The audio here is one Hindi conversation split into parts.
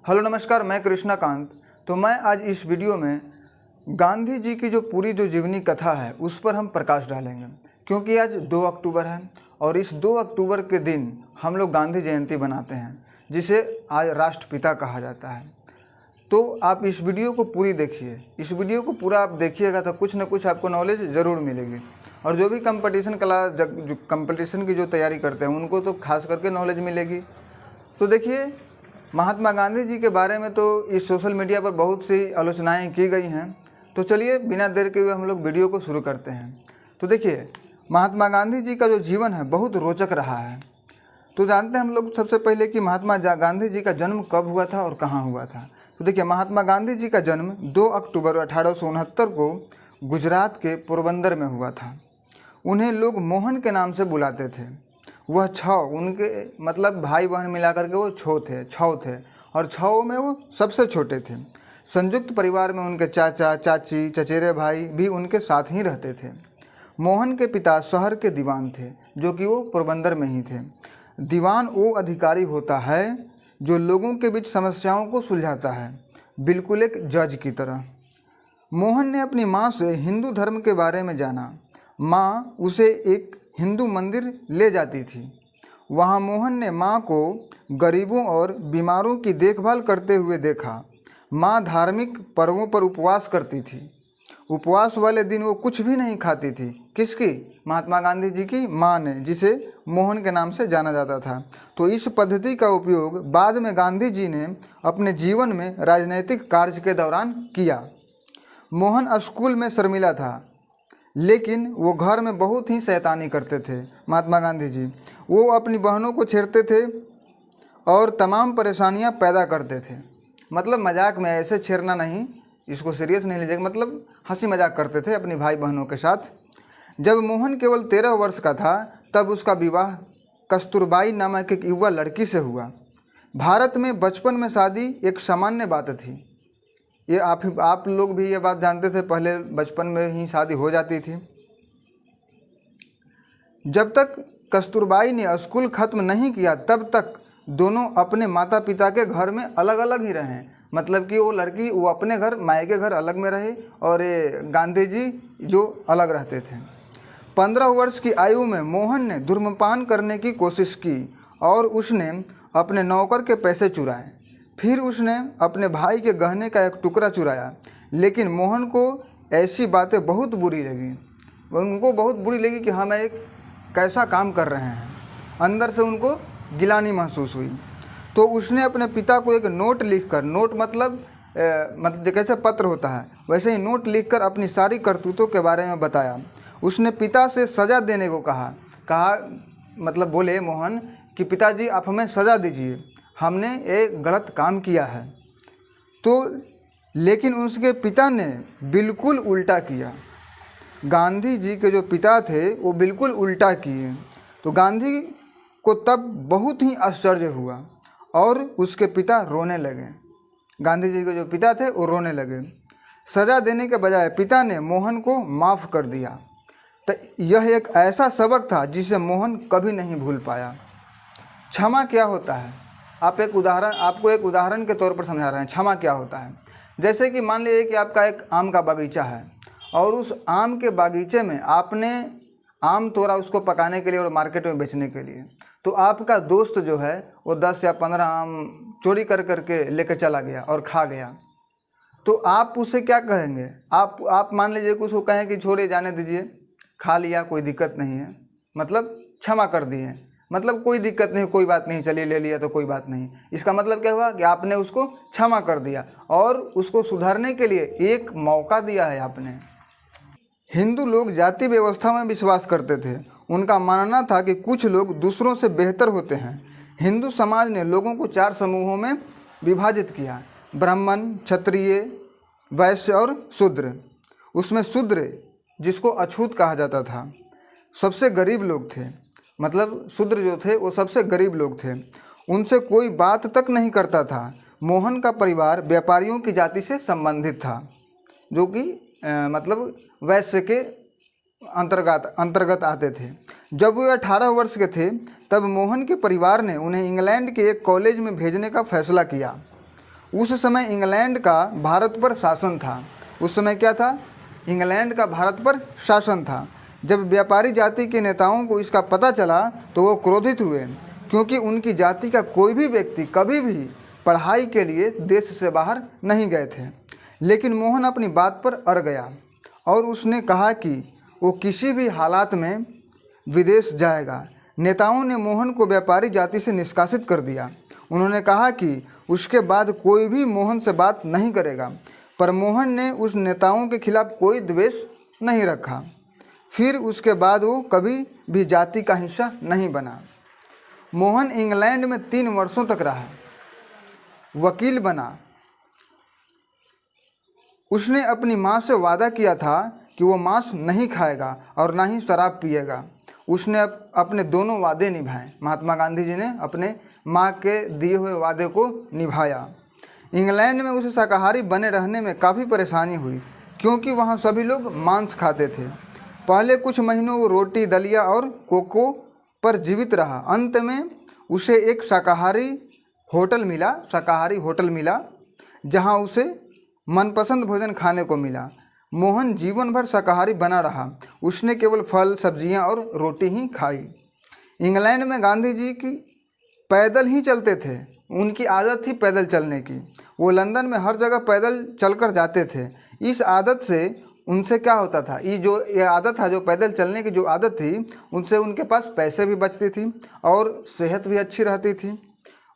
हेलो नमस्कार, मैं कृष्णाकांत। तो मैं आज इस वीडियो में गांधी जी की जो पूरी जीवनी कथा है उस पर हम प्रकाश डालेंगे, क्योंकि आज 2 अक्टूबर है और इस 2 अक्टूबर के दिन हम लोग गांधी जयंती बनाते हैं, जिसे आज राष्ट्रपिता कहा जाता है। तो आप इस वीडियो को पूरी देखिए, इस वीडियो को पूरा आप देखिएगा तो कुछ ना कुछ आपको नॉलेज ज़रूर मिलेगी। और जो भी कंपटीशन की जो तैयारी करते हैं उनको तो खास करके नॉलेज मिलेगी। तो देखिए, महात्मा गांधी जी के बारे में तो इस सोशल मीडिया पर बहुत सी आलोचनाएं की गई हैं। तो चलिए बिना देर के हुए हम लोग वीडियो को शुरू करते हैं। तो देखिए, महात्मा गांधी जी का जो जीवन है बहुत रोचक रहा है। तो जानते हैं हम लोग सबसे पहले कि महात्मा गांधी जी का जन्म कब हुआ था और कहाँ हुआ था। तो देखिए, महात्मा गांधी जी का जन्म 2 अक्टूबर 1869 को गुजरात के पोरबंदर में हुआ था। उन्हें लोग मोहन के नाम से बुलाते थे। वह छः, उनके मतलब भाई बहन मिलाकर के वो छः थे और छः में वो सबसे छोटे थे। संयुक्त परिवार में उनके चाचा चाची चचेरे भाई भी उनके साथ ही रहते थे। मोहन के पिता शहर के दीवान थे, जो कि वो पोरबंदर में ही थे। दीवान वो अधिकारी होता है जो लोगों के बीच समस्याओं को सुलझाता है, बिल्कुल एक जज की तरह। मोहन ने अपनी माँ से हिंदू धर्म के बारे में जाना। माँ उसे एक हिंदू मंदिर ले जाती थी। वहाँ मोहन ने माँ को गरीबों और बीमारों की देखभाल करते हुए देखा। माँ धार्मिक पर्वों पर उपवास करती थी। उपवास वाले दिन वो कुछ भी नहीं खाती थी। किसकी? महात्मा गांधी जी की माँ ने, जिसे मोहन के नाम से जाना जाता था। तो इस पद्धति का उपयोग बाद में गांधी जी ने अपने जीवन में राजनीतिक कार्य के दौरान किया। मोहन स्कूल में शर्मिला था, लेकिन वो घर में बहुत ही शैतानी करते थे। महात्मा गांधी जी वो अपनी बहनों को छेड़ते थे और तमाम परेशानियां पैदा करते थे। मतलब मजाक में, ऐसे छेड़ना नहीं, इसको सीरियस नहीं लीजिएगा, मतलब हंसी मजाक करते थे अपनी भाई बहनों के साथ। जब मोहन केवल 13 वर्ष का था तब उसका विवाह कस्तूरबाई नामक एक युवा लड़की से हुआ। भारत में बचपन में शादी एक सामान्य बात थी। ये आप लोग भी ये बात जानते थे, पहले बचपन में ही शादी हो जाती थी। जब तक कस्तूरबाई ने स्कूल खत्म नहीं किया तब तक दोनों अपने माता पिता के घर में अलग अलग ही रहे। मतलब कि वो लड़की वो अपने घर, मायके घर अलग में रहे और ये गांधी जी जो अलग रहते थे। 15 वर्ष की आयु में मोहन ने धूम्रपान करने की कोशिश की और उसने अपने नौकर के पैसे चुराए। फिर उसने अपने भाई के गहने का एक टुकड़ा चुराया। लेकिन मोहन को ऐसी बातें बहुत बुरी लगी। उनको बहुत बुरी लगी कि हम एक कैसा काम कर रहे हैं। अंदर से उनको गिलानी महसूस हुई। तो उसने अपने पिता को एक नोट लिखकर, नोट मतलब कैसे पत्र होता है वैसे ही नोट लिखकर अपनी सारी करतूतों के बारे में बताया। उसने पिता से सज़ा देने को कहा मतलब बोले मोहन कि पिताजी आप हमें सज़ा दीजिए, हमने एक गलत काम किया है। तो लेकिन उसके पिता ने बिल्कुल उल्टा किया। गांधी जी के जो पिता थे वो बिल्कुल उल्टा किए। तो गांधी को तब बहुत ही आश्चर्य हुआ और उसके पिता रोने लगे। गांधी जी के जो पिता थे वो रोने लगे। सज़ा देने के बजाय पिता ने मोहन को माफ़ कर दिया। तो यह एक ऐसा सबक था जिसे मोहन कभी नहीं भूल पाया। क्षमा क्या होता है? आपको एक उदाहरण के तौर पर समझा रहे हैं। क्षमा क्या होता है? जैसे कि मान लीजिए कि आपका एक आम का बगीचा है और उस आम के बागीचे में आपने आम तोड़ा उसको पकाने के लिए और मार्केट में बेचने के लिए। तो आपका दोस्त जो है वो 10 या 15 आम चोरी करके लेकर चला गया और खा गया। तो आप उससे क्या कहेंगे? आप मान लीजिए कि उसको कहें कि छोड़िए, जाने दीजिए, खा लिया, कोई दिक्कत नहीं है, मतलब क्षमा कर दिए, मतलब कोई दिक्कत नहीं, कोई बात नहीं, चलिए ले लिया तो कोई बात नहीं। इसका मतलब क्या हुआ कि आपने उसको क्षमा कर दिया और उसको सुधारने के लिए एक मौका दिया है आपने। हिंदू लोग जाति व्यवस्था में विश्वास करते थे। उनका मानना था कि कुछ लोग दूसरों से बेहतर होते हैं। हिंदू समाज ने लोगों को 4 समूहों में विभाजित किया: ब्राह्मण, क्षत्रिय, वैश्य और शूद्र। उसमें शूद्र, जिसको अछूत कहा जाता था, सबसे गरीब लोग थे। मतलब शूद्र जो थे वो सबसे गरीब लोग थे, उनसे कोई बात तक नहीं करता था। मोहन का परिवार व्यापारियों की जाति से संबंधित था, जो कि मतलब वैश्य के अंतर्गत आते थे। जब वे 18 वर्ष के थे तब मोहन के परिवार ने उन्हें इंग्लैंड के एक कॉलेज में भेजने का फैसला किया। उस समय इंग्लैंड का भारत पर शासन था। उस समय क्या था? इंग्लैंड का भारत पर शासन था। जब व्यापारी जाति के नेताओं को इसका पता चला तो वो क्रोधित हुए, क्योंकि उनकी जाति का कोई भी व्यक्ति कभी भी पढ़ाई के लिए देश से बाहर नहीं गए थे। लेकिन मोहन अपनी बात पर अड़ गया और उसने कहा कि वो किसी भी हालात में विदेश जाएगा। नेताओं ने मोहन को व्यापारी जाति से निष्कासित कर दिया। उन्होंने कहा कि उसके बाद कोई भी मोहन से बात नहीं करेगा, पर मोहन ने उस नेताओं के खिलाफ कोई द्वेष नहीं रखा। फिर उसके बाद वो कभी भी जाति का हिस्सा नहीं बना। मोहन इंग्लैंड में 3 वर्षों तक रहा, वकील बना। उसने अपनी माँ से वादा किया था कि वो मांस नहीं खाएगा और ना ही शराब पिएगा। उसने अपने दोनों वादे निभाए। महात्मा गांधी जी ने अपने माँ के दिए हुए वादे को निभाया। इंग्लैंड में उसे शाकाहारी बने रहने में काफ़ी परेशानी हुई, क्योंकि वहाँ सभी लोग मांस खाते थे। पहले कुछ महीनों वो रोटी, दलिया और कोको पर जीवित रहा। अंत में उसे एक शाकाहारी होटल मिला जहाँ उसे मनपसंद भोजन खाने को मिला। मोहन जीवन भर शाकाहारी बना रहा। उसने केवल फल, सब्जियां और रोटी ही खाई। इंग्लैंड में गांधी जी की पैदल ही चलते थे। उनकी आदत थी पैदल चलने की। वो लंदन में हर जगह पैदल चलकर जाते थे। इस आदत से उनसे क्या होता था, ये आदत था, जो पैदल चलने की जो आदत थी, उनसे उनके पास पैसे भी बचती थी और सेहत भी अच्छी रहती थी।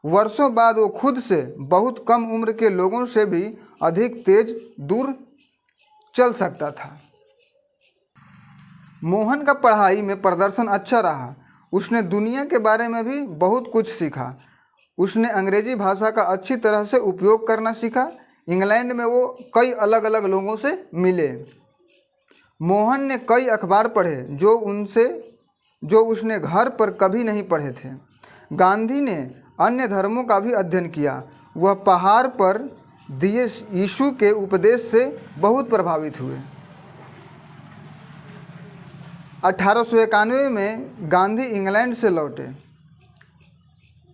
वर्षों बाद वो खुद से बहुत कम उम्र के लोगों से भी अधिक तेज दूर चल सकता था। मोहन का पढ़ाई में प्रदर्शन अच्छा रहा। उसने दुनिया के बारे में भी बहुत कुछ सीखा। उसने अंग्रेजी भाषा का अच्छी तरह से उपयोग करना सीखा। इंग्लैंड में वो कई अलग अलग लोगों से मिले। मोहन ने कई अखबार पढ़े जो उसने घर पर कभी नहीं पढ़े थे। गांधी ने अन्य धर्मों का भी अध्ययन किया। वह पहाड़ पर दिए यीशु के उपदेश से बहुत प्रभावित हुए। 1891 में गांधी इंग्लैंड से लौटे।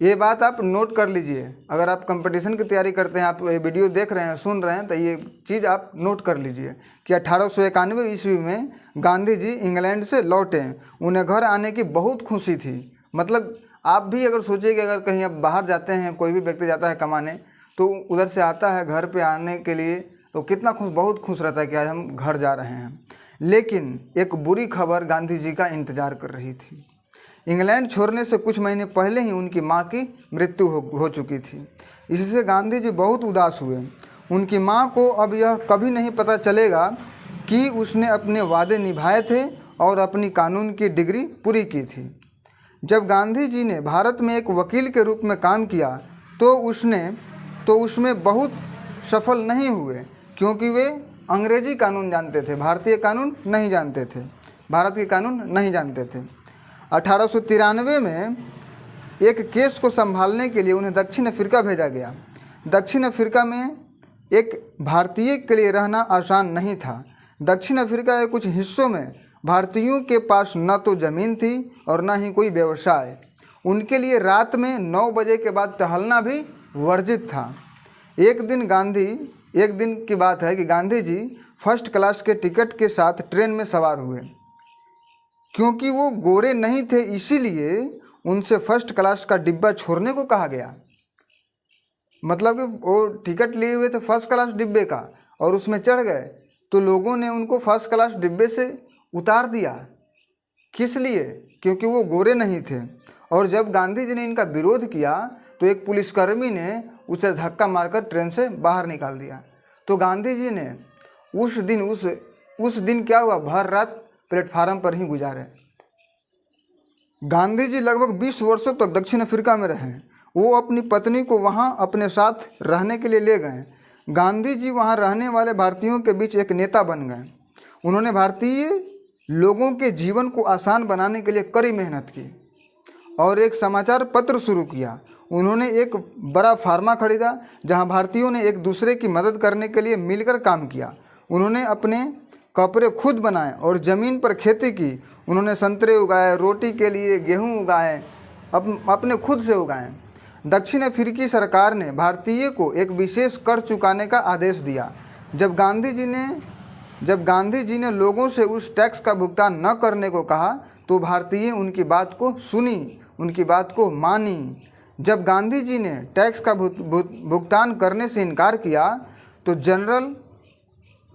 ये बात आप नोट कर लीजिए। अगर आप कंपटीशन की तैयारी करते हैं, आप ये वीडियो देख रहे हैं, सुन रहे हैं, तो ये चीज़ आप नोट कर लीजिए कि 1891 ईस्वी में गांधी जी इंग्लैंड से लौटे। उन्हें घर आने की बहुत खुशी थी। मतलब आप भी अगर सोचिए कि अगर कहीं आप बाहर जाते हैं, कोई भी व्यक्ति जाता है कमाने, तो उधर से आता है घर पे आने के लिए, तो कितना बहुत खुश रहता है कि आज हम घर जा रहे हैं। लेकिन एक बुरी खबर गांधी जी का इंतज़ार कर रही थी। इंग्लैंड छोड़ने से कुछ महीने पहले ही उनकी माँ की मृत्यु हो चुकी थी। इससे गांधी जी बहुत उदास हुए। उनकी माँ को अब यह कभी नहीं पता चलेगा कि उसने अपने वादे निभाए थे और अपनी कानून की डिग्री पूरी की थी। जब गांधी जी ने भारत में एक वकील के रूप में काम किया तो उसमें बहुत सफल नहीं हुए, क्योंकि वे अंग्रेजी कानून जानते थे, भारतीय कानून नहीं जानते थे, भारत के कानून नहीं जानते थे। 1893 में एक केस को संभालने के लिए उन्हें दक्षिण अफ्रीका भेजा गया। दक्षिण अफ्रीका में एक भारतीय के लिए रहना आसान नहीं था। दक्षिण अफ्रीका के कुछ हिस्सों में भारतीयों के पास न तो ज़मीन थी और न ही कोई व्यवसाय। उनके लिए रात में 9 बजे के बाद टहलना भी वर्जित था। एक दिन की बात है कि गांधी जी फर्स्ट क्लास के टिकट के साथ ट्रेन में सवार हुए। क्योंकि वो गोरे नहीं थे, इसीलिए उनसे फर्स्ट क्लास का डिब्बा छोड़ने को कहा गया। मतलब कि वो टिकट लिए हुए थे फर्स्ट क्लास डिब्बे का और उसमें चढ़ गए, तो लोगों ने उनको फर्स्ट क्लास डिब्बे से उतार दिया। किस लिए? क्योंकि वो गोरे नहीं थे। और जब गांधी जी ने इनका विरोध किया तो एक पुलिसकर्मी ने उसे धक्का मारकर ट्रेन से बाहर निकाल दिया। तो गांधी जी ने उस दिन क्या हुआ, भर रात प्लेटफार्म पर ही गुजारे। गांधी जी लगभग 20 वर्षों तक दक्षिण अफ्रीका में रहे। वो अपनी पत्नी को वहाँ अपने साथ रहने के लिए ले गए। गांधी जी वहाँ रहने वाले भारतीयों के बीच एक नेता बन गए। उन्होंने भारतीय लोगों के जीवन को आसान बनाने के लिए कड़ी मेहनत की और एक समाचार पत्र शुरू किया। उन्होंने एक बड़ा फार्मा खरीदा जहाँ भारतीयों ने एक दूसरे की मदद करने के लिए मिलकर काम किया। उन्होंने अपने कपड़े खुद बनाए और ज़मीन पर खेती की। उन्होंने संतरे उगाए, रोटी के लिए गेहूँ उगाए, अपने खुद से उगाए। दक्षिण अफ्रीकी सरकार ने भारतीय को एक विशेष कर चुकाने का आदेश दिया। जब गांधी जी ने लोगों से उस टैक्स का भुगतान न करने को कहा तो भारतीय उनकी बात को सुनी, उनकी बात को मानी। जब गांधी जी ने टैक्स का भुगतान करने से इनकार किया तो जनरल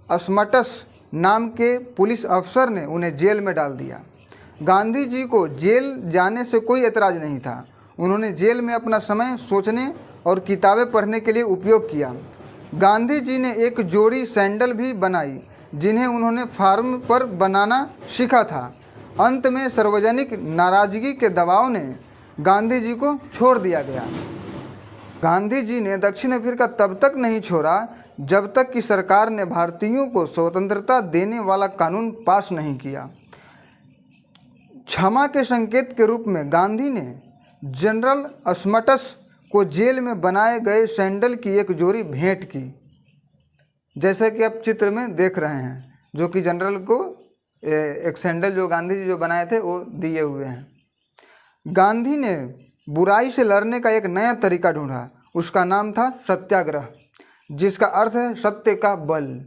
स्मटस नाम के पुलिस अफसर ने उन्हें जेल में डाल दिया। गांधी जी को जेल जाने से कोई एतराज़ नहीं था। उन्होंने जेल में अपना समय सोचने और किताबें पढ़ने के लिए उपयोग किया। गांधी जी ने एक जोड़ी सैंडल भी बनाई जिन्हें उन्होंने फार्म पर बनाना सीखा था। अंत में सार्वजनिक नाराजगी के दबाव ने गांधी जी को छोड़ दिया गया। गांधी जी ने दक्षिण अफ्रीका तब तक नहीं छोड़ा जब तक कि सरकार ने भारतीयों को स्वतंत्रता देने वाला कानून पास नहीं किया। क्षमा के संकेत के रूप में गांधी ने जनरल स्मटस को जेल में बनाए गए सैंडल की एक जोड़ी भेंट की, जैसे कि आप चित्र में देख रहे हैं, जो कि जनरल को एक सैंडल जो गांधी जी जो बनाए थे वो दिए हुए हैं। गांधी ने बुराई से लड़ने का एक नया तरीका ढूंढा। उसका नाम था सत्याग्रह, जिसका अर्थ है सत्य का बल।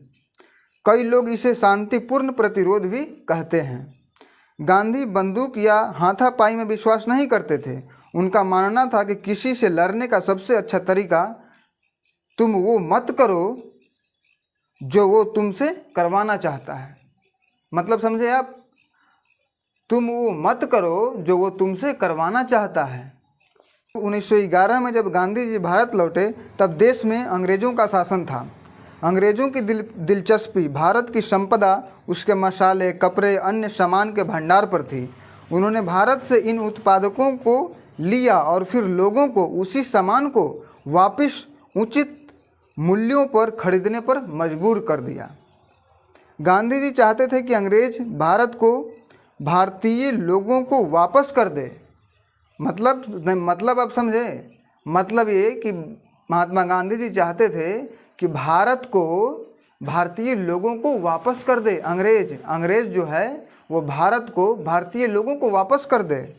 कई लोग इसे शांतिपूर्ण प्रतिरोध भी कहते हैं। गांधी बंदूक या हाथापाई में विश्वास नहीं करते थे। उनका मानना था कि किसी से लड़ने का सबसे अच्छा तरीका तुम वो मत करो जो वो तुमसे करवाना चाहता है। मतलब समझे आप, तुम वो मत करो जो वो तुमसे करवाना चाहता है। 1911 में जब गांधी जी भारत लौटे तब देश में अंग्रेज़ों का शासन था। अंग्रेज़ों की दिलचस्पी भारत की संपदा, उसके मसाले, कपड़े, अन्य सामान के भंडार पर थी। उन्होंने भारत से इन उत्पादकों को लिया और फिर लोगों को उसी सामान को वापस उचित मूल्यों पर खरीदने पर मजबूर कर दिया। गांधी जी चाहते थे कि अंग्रेज भारत को भारतीय लोगों को वापस कर दे। मतलब आप समझे, मतलब ये कि महात्मा गांधी जी चाहते थे कि भारत को भारतीय लोगों को वापस कर दे। अंग्रेज जो है वो भारत को भारतीय लोगों को वापस कर दे।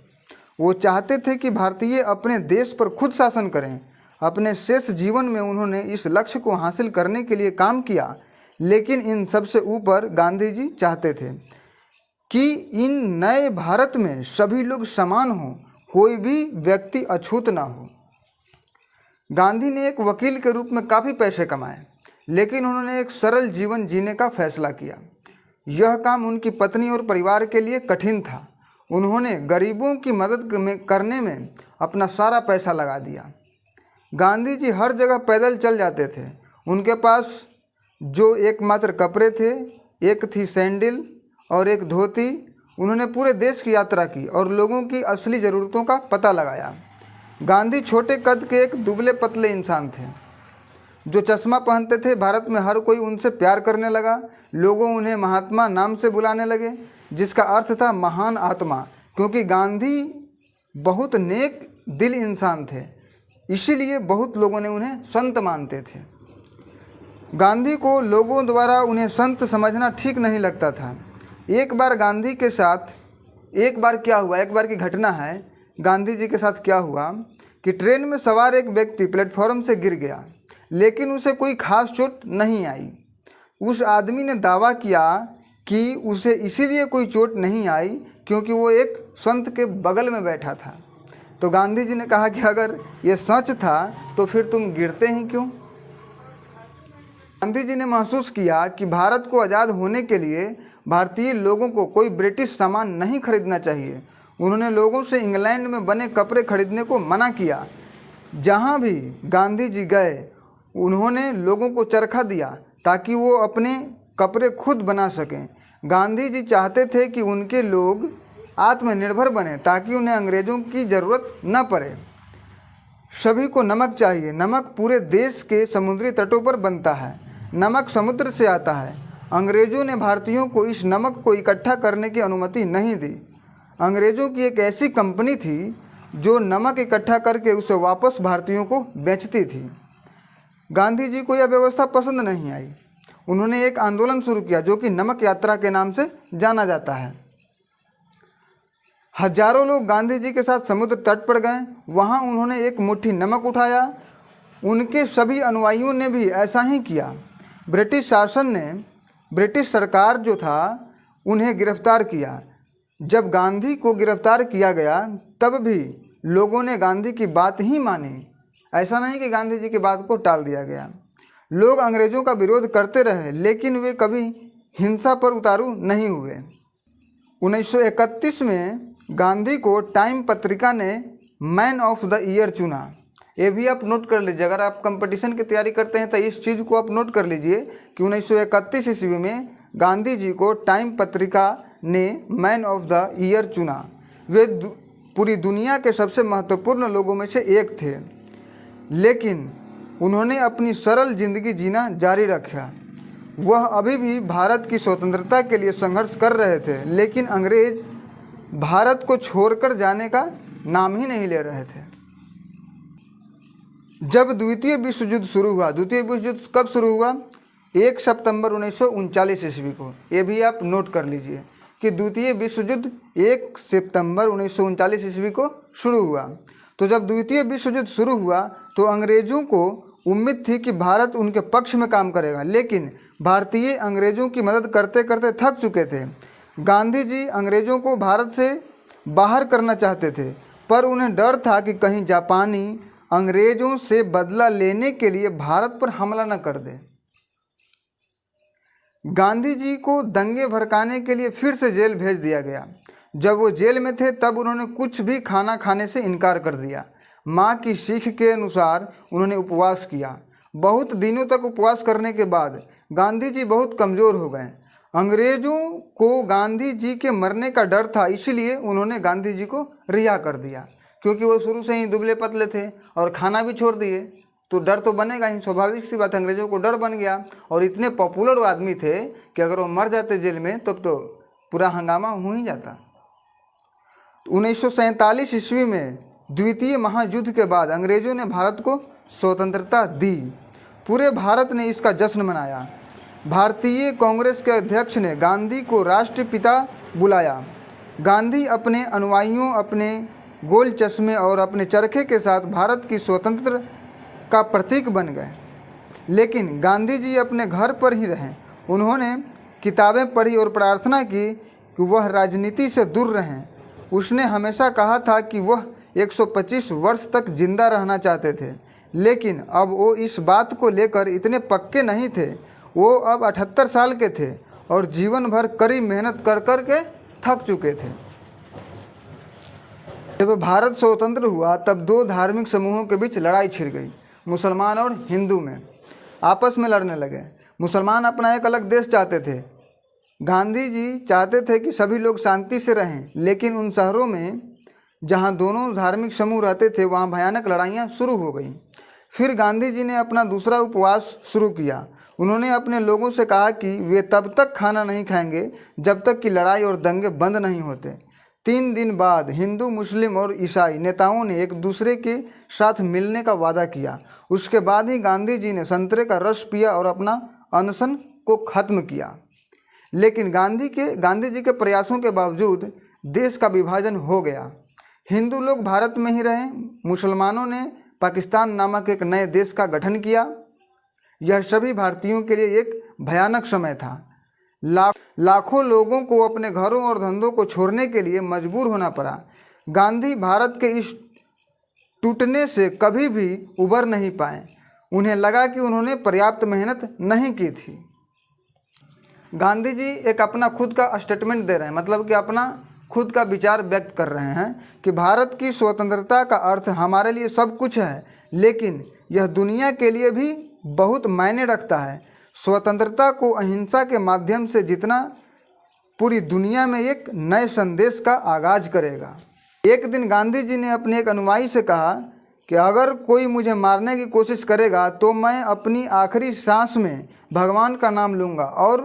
वो चाहते थे कि भारतीय अपने देश पर खुद शासन करें। अपने शेष जीवन में उन्होंने इस लक्ष्य को हासिल करने के लिए काम किया। लेकिन इन सबसे ऊपर गांधी जी चाहते थे कि इन नए भारत में सभी लोग समान हों, कोई भी व्यक्ति अछूत ना हो। गांधी ने एक वकील के रूप में काफ़ी पैसे कमाए, लेकिन उन्होंने एक सरल जीवन जीने का फैसला किया। यह काम उनकी पत्नी और परिवार के लिए कठिन था। उन्होंने गरीबों की मदद करने में अपना सारा पैसा लगा दिया। गांधी जी हर जगह पैदल चल जाते थे। उनके पास जो एकमात्र कपड़े थे, एक थी सैंडल और एक धोती। उन्होंने पूरे देश की यात्रा की और लोगों की असली ज़रूरतों का पता लगाया। गांधी छोटे कद के एक दुबले पतले इंसान थे जो चश्मा पहनते थे। भारत में हर कोई उनसे प्यार करने लगा। लोगों उन्हें महात्मा नाम से बुलाने लगे, जिसका अर्थ था महान आत्मा, क्योंकि गांधी बहुत नेक दिल इंसान थे। इसीलिए बहुत लोगों ने उन्हें संत मानते थे। गांधी को लोगों द्वारा उन्हें संत समझना ठीक नहीं लगता था। एक बार गांधी के साथ एक बार की घटना है। गांधी जी के साथ क्या हुआ कि ट्रेन में सवार एक व्यक्ति प्लेटफॉर्म से गिर गया, लेकिन उसे कोई खास चोट नहीं आई। उस आदमी ने दावा किया कि उसे इसीलिए कोई चोट नहीं आई क्योंकि वो एक संत के बगल में बैठा था। तो गांधी जी ने कहा कि अगर ये सच था तो फिर तुम गिरते ही क्यों। गांधी जी ने महसूस किया कि भारत को आज़ाद होने के लिए भारतीय लोगों को कोई ब्रिटिश सामान नहीं खरीदना चाहिए। उन्होंने लोगों से इंग्लैंड में बने कपड़े खरीदने को मना किया। जहाँ भी गांधी जी गए उन्होंने लोगों को चरखा दिया ताकि वो अपने कपड़े खुद बना सकें। गांधी जी चाहते थे कि उनके लोग आत्मनिर्भर बने ताकि उन्हें अंग्रेज़ों की ज़रूरत न पड़े। सभी को नमक चाहिए। नमक पूरे देश के समुद्री तटों पर बनता है। नमक समुद्र से आता है। अंग्रेज़ों ने भारतीयों को इस नमक को इकट्ठा करने की अनुमति नहीं दी। अंग्रेज़ों की एक ऐसी कंपनी थी जो नमक इकट्ठा करके उसे वापस भारतीयों को बेचती थी। गांधी जी को यह व्यवस्था पसंद नहीं आई। उन्होंने एक आंदोलन शुरू किया जो कि नमक यात्रा के नाम से जाना जाता है। हजारों लोग गांधी जी के साथ समुद्र तट पर गए। वहाँ उन्होंने एक मुट्ठी नमक उठाया। उनके सभी अनुयायियों ने भी ऐसा ही किया। ब्रिटिश सरकार जो था उन्हें गिरफ्तार किया। जब गांधी को गिरफ्तार किया गया तब भी लोगों ने गांधी की बात ही मानी। ऐसा नहीं कि गांधी जी की बात को टाल दिया गया। लोग अंग्रेज़ों का विरोध करते रहे लेकिन वे कभी हिंसा पर उतारू नहीं हुए। 1931 में गांधी को टाइम पत्रिका ने मैन ऑफ द ईयर चुना। ये भी आप नोट कर लीजिए, अगर आप कंपटीशन की तैयारी करते हैं तो इस चीज़ को आप नोट कर लीजिए कि 1931 ईस्वी में गांधी जी को टाइम पत्रिका ने मैन ऑफ द ईयर चुना। वे पूरी दुनिया के सबसे महत्वपूर्ण लोगों में से एक थे, लेकिन उन्होंने अपनी सरल जिंदगी जीना जारी रखा। वह अभी भी भारत की स्वतंत्रता के लिए संघर्ष कर रहे थे, लेकिन अंग्रेज भारत को छोड़कर जाने का नाम ही नहीं ले रहे थे। जब द्वितीय विश्व युद्ध शुरू हुआ, द्वितीय विश्व युद्ध कब शुरू हुआ? 1 सितंबर 1939 ईस्वी को। ये भी आप नोट कर लीजिए कि द्वितीय विश्व युद्ध 1 सितंबर 1939 ईस्वी को शुरू हुआ। तो जब द्वितीय विश्व युद्ध शुरू हुआ तो अंग्रेज़ों को उम्मीद थी कि भारत उनके पक्ष में काम करेगा, लेकिन भारतीय अंग्रेज़ों की मदद करते करते थक चुके थे। गांधी जी अंग्रेज़ों को भारत से बाहर करना चाहते थे, पर उन्हें डर था कि कहीं जापानी अंग्रेज़ों से बदला लेने के लिए भारत पर हमला न कर दे। गांधी जी को दंगे भड़काने के लिए फिर से जेल भेज दिया गया। जब वो जेल में थे तब उन्होंने कुछ भी खाना खाने से इनकार कर दिया। माँ की सीख के अनुसार उन्होंने उपवास किया। बहुत दिनों तक उपवास करने के बाद गांधी जी बहुत कमज़ोर हो गए। अंग्रेज़ों को गांधी जी के मरने का डर था, इसलिए उन्होंने गांधी जी को रिहा कर दिया, क्योंकि वो शुरू से ही दुबले पतले थे और खाना भी छोड़ दिए, तो डर तो बनेगा ही। स्वाभाविक सी बात, अंग्रेज़ों को डर बन गया। और इतने पॉपुलर आदमी थे कि अगर वो मर जाते जेल में तब तो पूरा हंगामा हो ही जाता। 1947 ईस्वी में द्वितीय महायुद्ध के बाद अंग्रेज़ों ने भारत को स्वतंत्रता दी। पूरे भारत ने इसका जश्न मनाया। भारतीय कांग्रेस के अध्यक्ष ने गांधी को राष्ट्रपिता बुलाया। गांधी अपने अनुयायियों, अपने गोल चश्मे और अपने चरखे के साथ भारत की स्वतंत्रता का प्रतीक बन गए। लेकिन गांधी जी अपने घर पर ही रहे। उन्होंने किताबें पढ़ी और प्रार्थना की कि वह राजनीति से दूर रहें। उसने हमेशा कहा था कि वह 125 वर्ष तक जिंदा रहना चाहते थे, लेकिन अब वो इस बात को लेकर इतने पक्के नहीं थे। वो अब 78 साल के थे और जीवन भर कड़ी मेहनत कर कर के थक चुके थे। जब भारत स्वतंत्र हुआ तब दो धार्मिक समूहों के बीच लड़ाई छिड़ गई। मुसलमान और हिंदू में आपस में लड़ने लगे। मुसलमान अपना एक अलग देश चाहते थे। गांधी जी चाहते थे कि सभी लोग शांति से रहें, लेकिन उन शहरों में जहां दोनों धार्मिक समूह रहते थे वहां भयानक लड़ाइयाँ शुरू हो गई। फिर गांधी जी ने अपना दूसरा उपवास शुरू किया। उन्होंने अपने लोगों से कहा कि वे तब तक खाना नहीं खाएंगे जब तक कि लड़ाई और दंगे बंद नहीं होते। 3 दिन बाद हिंदू, मुस्लिम और ईसाई नेताओं ने एक दूसरे के साथ मिलने का वादा किया। उसके बाद ही गांधी जी ने संतरे का रस पिया और अपना अनशन को ख़त्म किया। लेकिन गांधी जी के प्रयासों के बावजूद देश का विभाजन हो गया। हिंदू लोग भारत में ही रहे। मुसलमानों ने पाकिस्तान नामक एक नए देश का गठन किया। यह सभी भारतीयों के लिए एक भयानक समय था। लाखों लोगों को अपने घरों और धंधों को छोड़ने के लिए मजबूर होना पड़ा। गांधी भारत के इस टूटने से कभी भी उबर नहीं पाए। उन्हें लगा कि उन्होंने पर्याप्त मेहनत नहीं की थी। गांधी जी एक अपना खुद का स्टेटमेंट दे रहे हैं, मतलब कि अपना खुद का विचार व्यक्त कर रहे हैं कि भारत की स्वतंत्रता का अर्थ हमारे लिए सब कुछ है, लेकिन यह दुनिया के लिए भी बहुत मायने रखता है। स्वतंत्रता को अहिंसा के माध्यम से जीतना पूरी दुनिया में एक नए संदेश का आगाज करेगा। एक दिन गांधी जी ने अपने एक अनुयायी से कहा कि अगर कोई मुझे मारने की कोशिश करेगा तो मैं अपनी आखिरी सांस में भगवान का नाम लूँगा और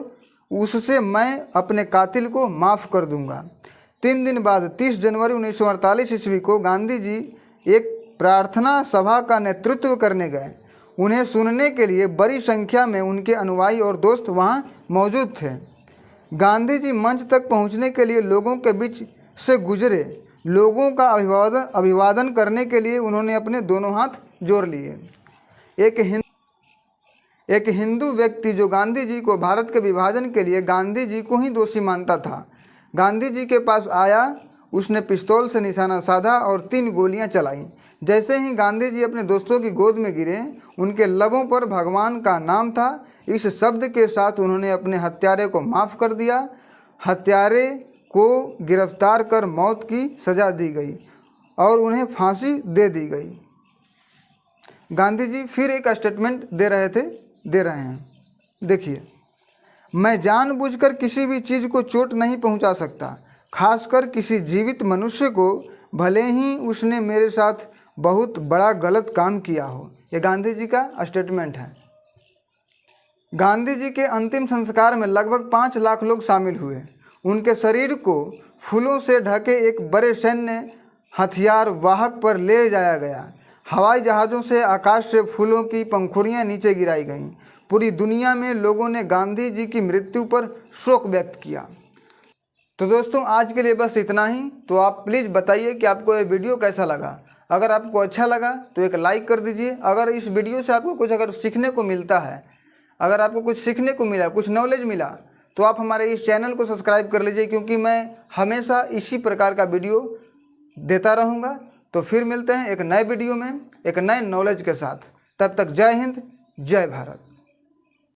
उससे मैं अपने कातिल को माफ़ कर दूँगा। 3 दिन बाद 30 जनवरी 1948 ईस्वी को गांधी जी एक प्रार्थना सभा का नेतृत्व करने गए। उन्हें सुनने के लिए बड़ी संख्या में उनके अनुयायी और दोस्त वहां मौजूद थे। गांधी जी मंच तक पहुंचने के लिए लोगों के बीच से गुजरे लोगों का अभिवादन करने के लिए उन्होंने अपने दोनों हाथ जोड़ लिए। एक हिंदू व्यक्ति जो गांधी जी को भारत के विभाजन के लिए गांधी जी को ही दोषी मानता था, गांधी जी के पास आया, उसने पिस्तौल से निशाना साधा और 3 गोलियां चलाईं। जैसे ही गांधी जी अपने दोस्तों की गोद में गिरे, उनके लबों पर भगवान का नाम था। इस शब्द के साथ उन्होंने अपने हत्यारे को माफ़ कर दिया। हत्यारे को गिरफ्तार कर मौत की सज़ा दी गई और उन्हें फांसी दे दी गई। गांधी जी फिर एक स्टेटमेंट दे रहे हैं। देखिए, मैं जानबूझकर किसी भी चीज़ को चोट नहीं पहुंचा सकता, खासकर किसी जीवित मनुष्य को, भले ही उसने मेरे साथ बहुत बड़ा गलत काम किया हो। ये गांधी जी का स्टेटमेंट है। गांधी जी के अंतिम संस्कार में लगभग 5 लाख लोग शामिल हुए। उनके शरीर को फूलों से ढके एक बड़े सैन्य हथियार वाहक पर ले जाया गया। हवाई जहाज़ों से आकाश से फूलों की पंखुड़ियाँ नीचे गिराई गईं। पूरी दुनिया में लोगों ने गांधी जी की मृत्यु पर शोक व्यक्त किया। तो दोस्तों, आज के लिए बस इतना ही। तो आप प्लीज़ बताइए कि आपको ये वीडियो कैसा लगा। अगर आपको अच्छा लगा तो एक लाइक कर दीजिए। अगर इस वीडियो से आपको कुछ सीखने को मिलता है, अगर आपको कुछ सीखने को मिला, कुछ नॉलेज मिला, तो आप हमारे इस चैनल को सब्सक्राइब कर लीजिए, क्योंकि मैं हमेशा इसी प्रकार का वीडियो देता रहूँगा। तो फिर मिलते हैं एक नए वीडियो में एक नए नॉलेज के साथ। तब तक जय हिंद, जय भारत।